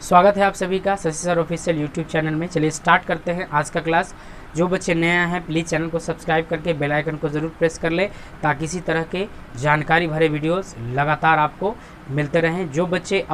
स्वागत है आप सभी का Shashi sir official YouTube channel में। चलिए स्टार्ट करते हैं आज का क्लास। जो बच्चे नए आए हैं प्लीज़ चैनल को सब्सक्राइब करके बेल आइकन को ज़रूर प्रेस कर ले ताकि इसी तरह के जानकारी भरे वीडियोस लगातार आपको मिलते रहें। जो बच्चे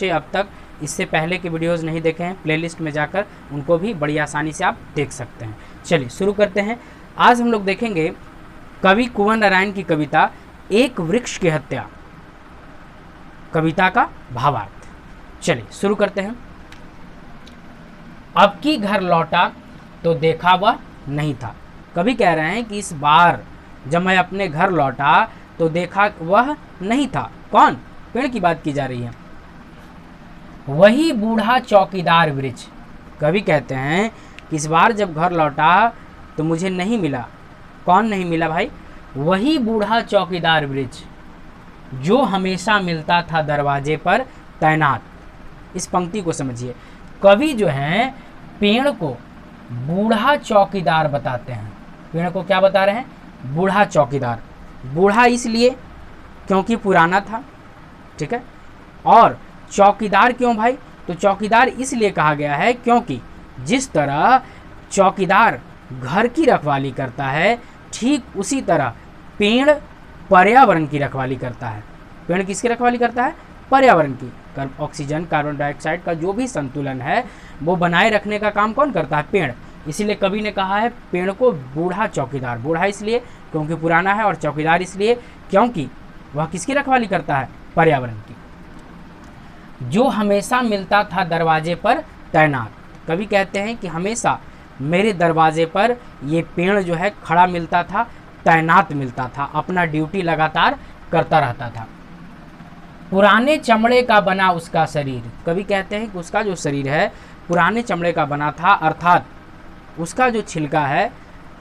अब तक इससे पहले के वीडियोज़ नहीं देखे हैं प्लेलिस्ट में जाकर उनको भी बड़ी आसानी से आप देख सकते हैं। चलिए शुरू करते हैं। आज हम लोग देखेंगे कवि कुंवर नारायण की कविता एक वृक्ष की हत्या, कविता का भावार्थ। चलिए शुरू करते हैं। अब की घर लौटा तो देखा वह नहीं था। कवि कह रहे हैं कि इस बार जब मैं अपने घर लौटा तो देखा वह नहीं था। कौन? पेड़ की बात की जा रही है। वही बूढ़ा चौकीदार वृक्ष। कवि कहते हैं कि इस बार जब घर लौटा तो मुझे नहीं मिला। कौन नहीं मिला भाई? वही बूढ़ा चौकीदार वृक्ष जो हमेशा मिलता था दरवाजे पर तैनात। इस पंक्ति को समझिए। कवि जो हैं पेड़ को बूढ़ा चौकीदार बताते हैं। पेड़ को क्या बता रहे हैं? बूढ़ा चौकीदार। बूढ़ा इसलिए क्योंकि पुराना था, ठीक है। और चौकीदार क्यों भाई? तो चौकीदार इसलिए कहा गया है क्योंकि जिस तरह चौकीदार घर की रखवाली करता है ठीक उसी तरह पेड़ पर्यावरण की रखवाली करता है। पेड़ किसकी रखवाली करता है? पर्यावरण की। ऑक्सीजन कार्बन डाइऑक्साइड का जो भी संतुलन है वो बनाए रखने का काम कौन करता है? पेड़। इसीलिए कवि ने कहा है पेड़ को बूढ़ा चौकीदार। बूढ़ा इसलिए क्योंकि पुराना है और चौकीदार इसलिए क्योंकि वह किसकी रखवाली करता है? पर्यावरण की। जो हमेशा मिलता था दरवाजे पर तैनात। कवि कहते हैं कि हमेशा मेरे दरवाजे पर ये पेड़ जो है खड़ा मिलता था, तैनात मिलता था, अपना ड्यूटी लगातार करता रहता था। पुराने चमड़े का बना उसका शरीर। कवि कहते हैं कि उसका जो शरीर है पुराने चमड़े का बना था, अर्थात उसका जो छिलका है,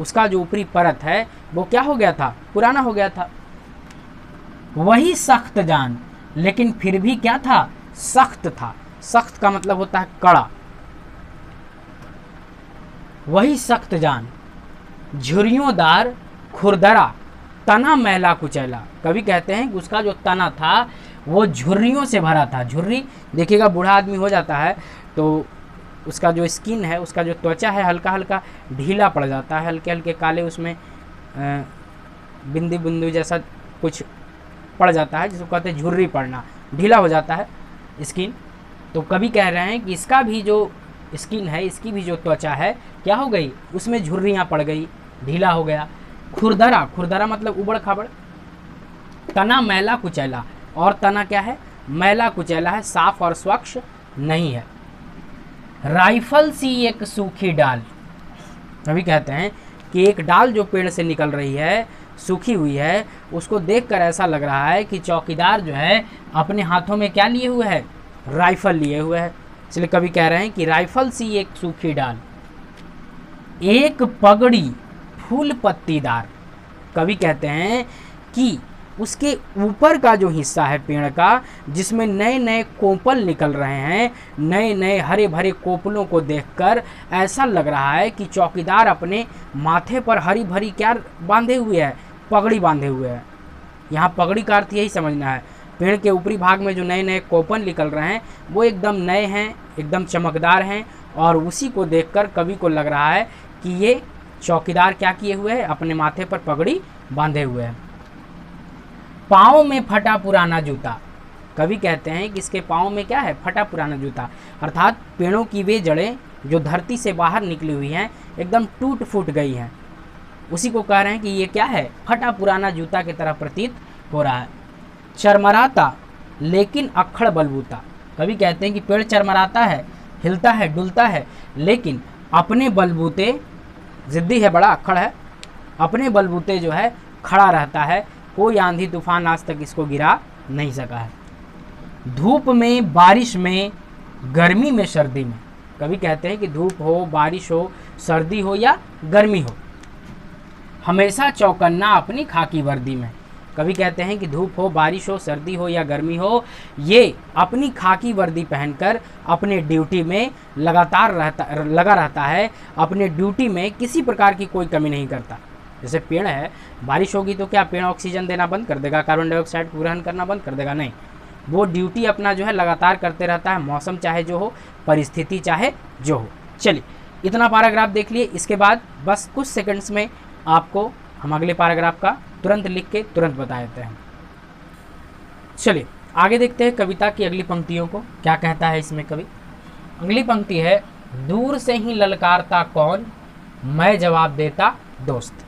उसका जो ऊपरी परत है वो क्या हो गया था? पुराना हो गया था। वही सख्त जान, लेकिन फिर भी क्या था? सख्त था। सख्त का मतलब होता है कड़ा। वही सख्त जान, झुर्रियोंदार खुरदरा, तना मैला कुचैला। कवि कहते हैं कि उसका जो तना था वो झुर्रियों से भरा था। झुर्री देखिएगा, बूढ़ा आदमी हो जाता है तो उसका जो स्किन है, उसका जो त्वचा है हल्का हल्का ढीला पड़ जाता है, हल्के हल्के काले उसमें बिंदी बिंदु जैसा कुछ पड़ जाता है जिसको कहते हैं झुर्री पड़ना, ढीला हो जाता है स्किन। तो कवि कह रहे हैं कि इसका भी जो स्किन है, इसकी भी जो त्वचा है क्या हो गई? उसमें झुर्रियाँ पड़ गई, ढीला हो गया। खुरदरा, खुरदरा मतलब उबड़ खाबड़। तना मैला कुचैला, और तना क्या है? मैला कुचैला है, साफ और स्वच्छ नहीं है। राइफल सी एक सूखी डाल। कवि कहते हैं कि एक डाल जो पेड़ से निकल रही है, सूखी हुई है, उसको देखकर ऐसा लग रहा है कि चौकीदार जो है अपने हाथों में क्या लिए हुए है? राइफल लिए हुए है। इसलिए कवि कह रहे हैं कि राइफल सी एक सूखी डाल, एक पगड़ी फूल पत्तीदार। कवि कहते हैं कि उसके ऊपर का जो हिस्सा है पेड़ का, जिसमें नए नए कोपल निकल रहे हैं, नए नए हरे भरे कोपलों को देखकर ऐसा लग रहा है कि चौकीदार अपने माथे पर हरी भरी क्या बांधे हुए है? पगड़ी बांधे हुए है। यहाँ पगड़ी का अर्थ यही समझना है। पेड़ के ऊपरी भाग में जो नए नए कोपल निकल रहे हैं वो एकदम नए हैं, एकदम चमकदार हैं, और उसी को देखकर कवि को लग रहा है कि ये चौकीदार क्या किए हुए हैं? अपने माथे पर पगड़ी बांधे हुए हैं। पाँव में फटा पुराना जूता। कवि कहते हैं कि इसके पाँव में क्या है? फटा पुराना जूता, अर्थात पेड़ों की वे जड़ें जो धरती से बाहर निकली हुई हैं एकदम टूट फूट गई हैं। उसी को कह रहे हैं कि ये क्या है? फटा पुराना जूता की तरह प्रतीत हो रहा है। चरमराता लेकिन अक्खड़ बलबूता। कवि कहते हैं कि पेड़ चरमराता है, हिलता है, डुलता है, लेकिन अपने बलबूते, जिद्दी है, बड़ा अक्खड़ है, अपने बलबूते जो है खड़ा रहता है। कोई आंधी तूफान आज तक इसको गिरा नहीं सका है। धूप में, बारिश में, गर्मी में, सर्दी में। कवि कहते हैं कि धूप हो, बारिश हो, सर्दी हो या गर्मी हो, हमेशा चौकन्ना अपनी खाकी वर्दी में। कवि कहते हैं कि धूप हो, बारिश हो, सर्दी हो या गर्मी हो, ये अपनी खाकी वर्दी पहनकर अपने ड्यूटी में लगातार लगा रहता है। अपने ड्यूटी में किसी प्रकार की कोई कमी नहीं करता। जैसे पेड़ है, बारिश होगी तो क्या पेड़ ऑक्सीजन देना बंद कर देगा? कार्बन डाइऑक्साइड को ग्रहण करना बंद कर देगा? नहीं, वो ड्यूटी अपना जो है लगातार करते रहता है, मौसम चाहे जो हो, परिस्थिति चाहे जो हो। चलिए इतना पैराग्राफ देख लिए। इसके बाद बस कुछ सेकंड्स में आपको हम अगले पैराग्राफ का तुरंत लिख के तुरंत बता देते हैं। चलिए आगे देखते हैं कविता की अगली पंक्तियों को, क्या कहता है इसमें कवि। अगली पंक्ति है, दूर से ही ललकारता कौन, मैं जवाब देता दोस्त।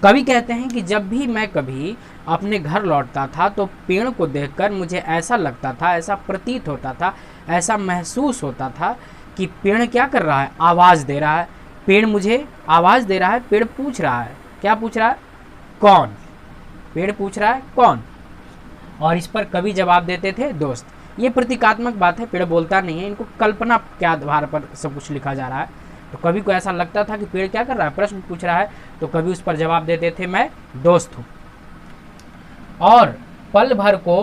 कवि कहते हैं कि जब भी मैं कभी अपने घर लौटता था तो पेड़ को देखकर मुझे ऐसा लगता था, ऐसा प्रतीत होता था, ऐसा महसूस होता था कि पेड़ क्या कर रहा है, आवाज़ दे रहा है। पेड़ मुझे आवाज़ दे रहा है, पेड़ पूछ रहा है, क्या पूछ रहा है, कौन। पेड़ पूछ रहा है कौन, और इस पर कवि जवाब देते थे दोस्त। ये प्रतीकात्मक बात है, पेड़ बोलता नहीं है, इनको कल्पना के आधार पर सब कुछ लिखा जा रहा है। तो कवि को ऐसा लगता था कि पेड़ क्या कर रहा है, प्रश्न पूछ रहा है, तो कवि उस पर जवाब देते थे मैं दोस्त हूँ। और पल भर को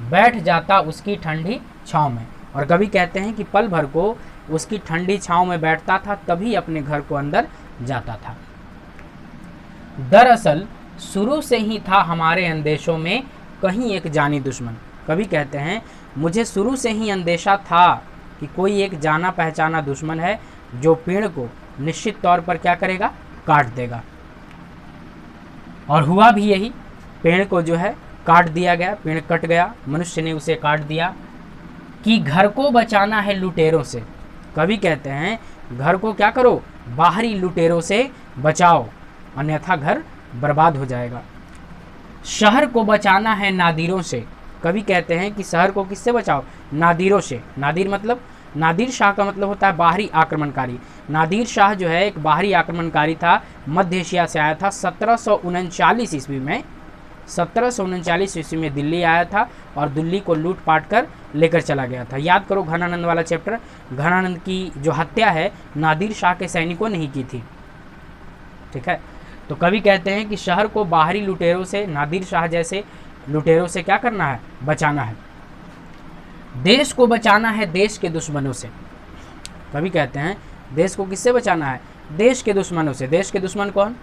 बैठ जाता उसकी ठंडी छाँव में। और कवि कहते हैं कि पल भर को उसकी ठंडी छाँव में बैठता था, तभी अपने घर को अंदर जाता था। दरअसल शुरू से ही था हमारे अंदेशों में कहीं एक जानी दुश्मन। कवि कहते हैं मुझे शुरू से ही अंदेशा था कि कोई एक जाना पहचाना दुश्मन है जो पेड़ को निश्चित तौर पर क्या करेगा, काट देगा। और हुआ भी यही, पेड़ को जो है काट दिया गया, पेड़ कट गया, मनुष्य ने उसे काट दिया। कि घर को बचाना है लुटेरों से। कवि कहते हैं घर को क्या करो, बाहरी लुटेरों से बचाओ, अन्यथा घर बर्बाद हो जाएगा। शहर को बचाना है नादिरों से। कवि कहते हैं कि शहर को किससे बचाओ, नादिरों से। नादिर मतलब, नादिर शाह का मतलब होता है बाहरी आक्रमणकारी। नादिर शाह जो है एक बाहरी आक्रमणकारी था, मध्य एशिया से आया था। 1739 ईस्वी में 1739 ईस्वी में दिल्ली आया था और दिल्ली को लूट पाट कर लेकर चला गया था। याद करो घनानंद वाला चैप्टर, घनानंद की जो हत्या है नादिर शाह के सैनिकों ने ही की थी, ठीक है। तो कवि कहते हैं कि शहर को बाहरी लुटेरों से, नादिर शाह जैसे लुटेरों से क्या करना है, बचाना है। देश को बचाना है देश के दुश्मनों से। कवि कहते हैं देश को किससे बचाना है, देश के दुश्मनों से। देश के दुश्मन कौन,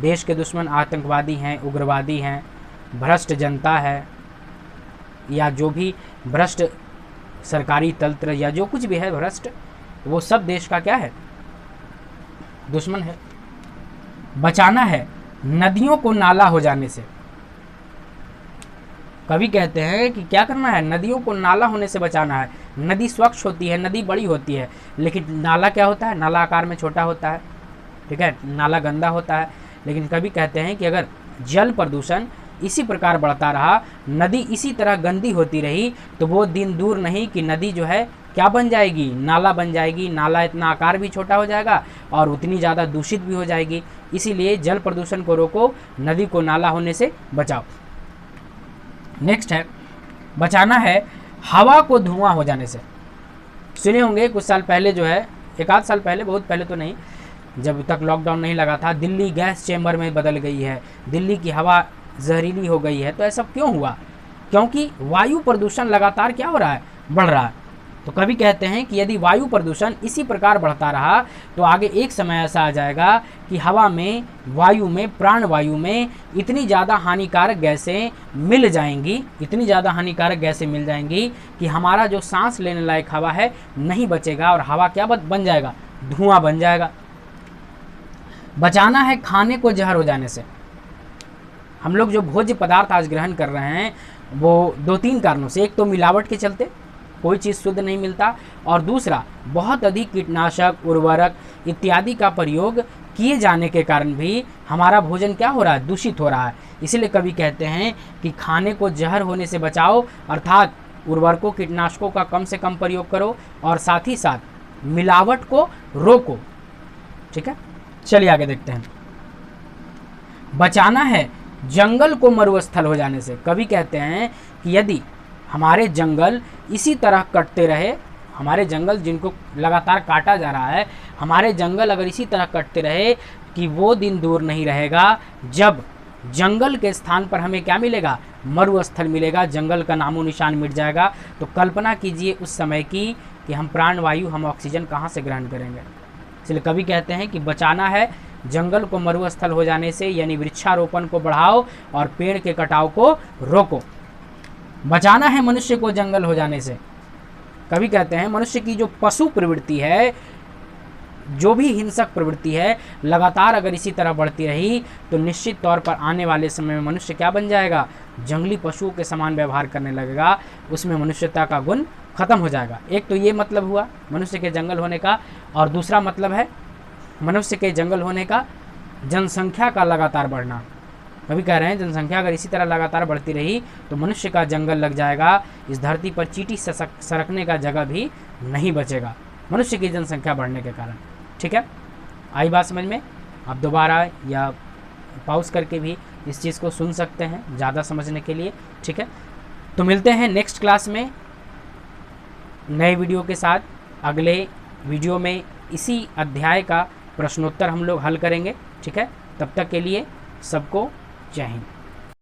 देश के दुश्मन आतंकवादी हैं, उग्रवादी हैं, भ्रष्ट जनता है, या जो भी भ्रष्ट सरकारी तंत्र या जो कुछ भी है भ्रष्ट, वो सब देश का क्या है, दुश्मन है। बचाना है नदियों को नाला हो जाने से। कवि कहते हैं कि क्या करना है, नदियों को नाला होने से बचाना है। नदी स्वच्छ होती है, नदी बड़ी होती है, लेकिन नाला क्या होता है, नाला आकार में छोटा होता है, ठीक है, नाला गंदा होता है। लेकिन कवि कहते हैं कि अगर जल प्रदूषण इसी प्रकार बढ़ता रहा, नदी इसी तरह गंदी होती रही, तो वो दिन दूर नहीं कि नदी जो है क्या बन जाएगी, नाला बन जाएगी। नाला इतना आकार भी छोटा हो जाएगा और उतनी ज़्यादा दूषित भी हो जाएगी। इसीलिए जल प्रदूषण को रोको, नदी को नाला होने से बचाओ। नेक्स्ट है, बचाना है हवा को धुआं हो जाने से। सुने होंगे कुछ साल पहले जो है, एक आध साल पहले, बहुत पहले तो नहीं, जब तक लॉकडाउन नहीं लगा था, दिल्ली गैस चैम्बर में बदल गई है, दिल्ली की हवा जहरीली हो गई है। तो ऐसा क्यों हुआ, क्योंकि वायु प्रदूषण लगातार क्या हो रहा है, बढ़ रहा है। तो कवि कहते हैं कि यदि वायु प्रदूषण इसी प्रकार बढ़ता रहा तो आगे एक समय ऐसा आ जाएगा कि हवा में, वायु में, प्राण वायु में इतनी ज़्यादा हानिकारक गैसें मिल जाएंगी, इतनी ज़्यादा हानिकारक गैसें मिल जाएंगी कि हमारा जो सांस लेने लायक हवा है नहीं बचेगा और हवा क्या बन जाएगा, धुआं बन जाएगा। बचाना है खाने को जहर हो जाने से। हम लोग जो भोज्य पदार्थ आज ग्रहण कर रहे हैं वो 2-3 कारणों से, एक तो मिलावट के चलते कोई चीज़ शुद्ध नहीं मिलता, और दूसरा बहुत अधिक कीटनाशक, उर्वरक इत्यादि का प्रयोग किए जाने के कारण भी हमारा भोजन क्या हो रहा है, दूषित हो रहा है। इसीलिए कवि कहते हैं कि खाने को जहर होने से बचाओ, अर्थात उर्वरकों, कीटनाशकों का कम से कम प्रयोग करो और साथ ही साथ मिलावट को रोको, ठीक है। चलिए आगे देखते हैं। बचाना है जंगल को मरुस्थल हो जाने से। कवि कहते हैं कि यदि हमारे जंगल इसी तरह कटते रहे, हमारे जंगल जिनको लगातार काटा जा रहा है, हमारे जंगल अगर इसी तरह कटते रहे कि वो दिन दूर नहीं रहेगा जब जंगल के स्थान पर हमें क्या मिलेगा, मरुस्थल मिलेगा, जंगल का नामो निशान मिट जाएगा। तो कल्पना कीजिए उस समय की कि हम प्राणवायु, हम ऑक्सीजन कहाँ से ग्रहण करेंगे। इसलिए कवि कहते हैं कि बचाना है जंगल को मरुस्थल हो जाने से, यानी वृक्षारोपण को बढ़ाओ और पेड़ के कटाव को रोको। बचाना है मनुष्य को जंगल हो जाने से। कवि कहते हैं मनुष्य की जो पशु प्रवृत्ति है, जो भी हिंसक प्रवृत्ति है, लगातार अगर इसी तरह बढ़ती रही तो निश्चित तौर पर आने वाले समय में मनुष्य क्या बन जाएगा, जंगली पशुओं के समान व्यवहार करने लगेगा, उसमें मनुष्यता का गुण खत्म हो जाएगा। एक तो ये मतलब हुआ मनुष्य के जंगल होने का, और दूसरा मतलब है मनुष्य के जंगल होने का जनसंख्या का लगातार बढ़ना। कभी कह रहे हैं जनसंख्या अगर इसी तरह लगातार बढ़ती रही तो मनुष्य का जंगल लग जाएगा, इस धरती पर चींटी सरकने का जगह भी नहीं बचेगा मनुष्य की जनसंख्या बढ़ने के कारण। ठीक है, आई बात समझ में? आप दोबारा या पॉज करके भी इस चीज़ को सुन सकते हैं ज़्यादा समझने के लिए। ठीक है, तो मिलते हैं नेक्स्ट क्लास में नए वीडियो के साथ। अगले वीडियो में इसी अध्याय का प्रश्नोत्तर हम लोग हल करेंगे। ठीक है, तब तक के लिए सबको जय हिंद।